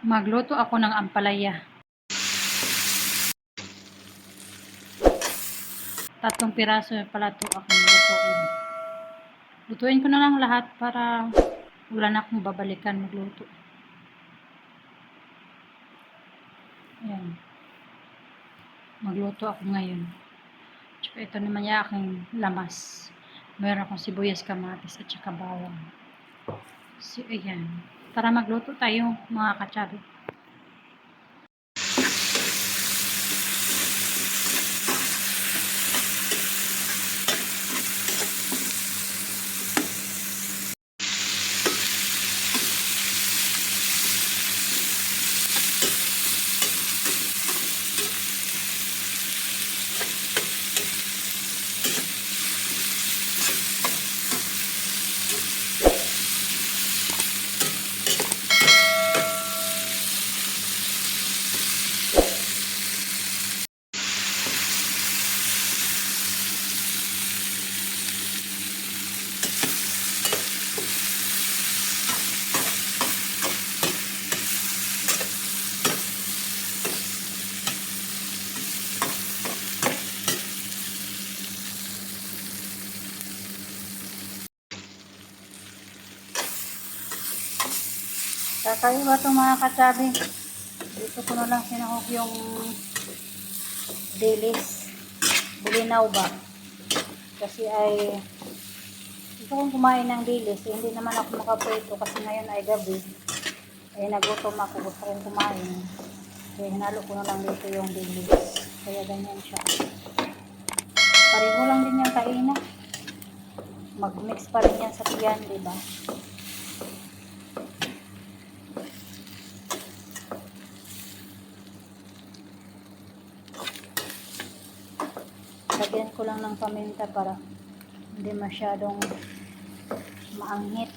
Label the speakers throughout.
Speaker 1: Magluto ako ng ampalaya. 3 piraso pala ito akong lutuin. Lutuin ko na lang lahat para wala na akong babalikan magluto. Ayan. Magluto ako ngayon. Tsaka ito naman yung aking lamas. Meron akong sibuyas, kamatis at saka bawang. So, ayan. Tara magluto tayo mga katsabi. Kakaiba ito mga katsabi. Dito ko na lang sinahog yung dilis. Bulinaw ba? Kasi ay gusto kong kumain ng dilis. Hindi naman ako makapwito kasi ngayon ay gabi. Ay nagutom ako. Gusto kong kumain. Kaya hinalo ko na lang dito yung dilis. Kaya ganyan siya. Pareho lang din yung kainan. Mag-mix pa rin yan sa tiyan, diba? Lagyan ko lang ng paminta para hindi masyadong maanghit.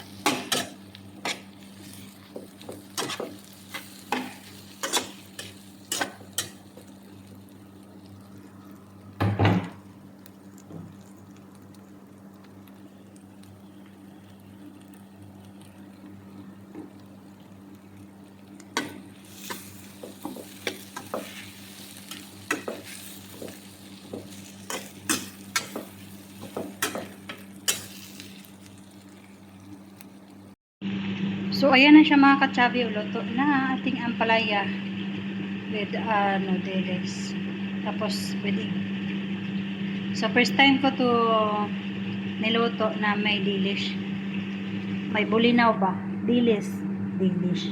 Speaker 1: So, ayan na siya mga katsabi. Luto na ating ampalaya with dilis. Tapos, with egg. So, first time ko to niluto na may dilis. May bulinaw ba? Dilis. Dilis.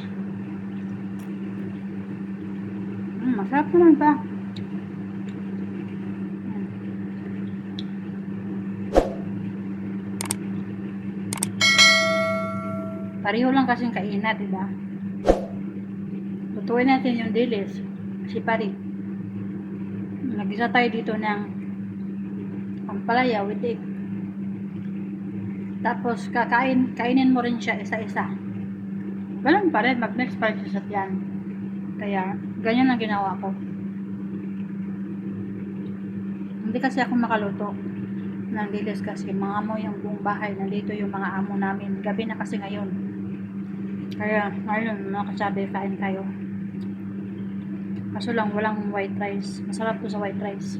Speaker 1: Masarap naman pa. Pareho lang kasing kaina, diba? Lutuin natin yung dilis. Kasi pari. Nag-isa tayo dito ng ampalaya with egg. Tapos, kainin mo rin siya isa-isa. Ganun pa rin, mag-mix pa rin siya sa tiyan. Kaya, ganyan ang ginawa ko. Hindi kasi ako makaluto ng dilis kasi mga amo yung buong bahay. Nandito yung mga amo namin. Gabi na kasi ngayon. Kaya, ngayon, mga kasabi, kain kayo. Kaso lang, walang white rice. Masarap to sa white rice.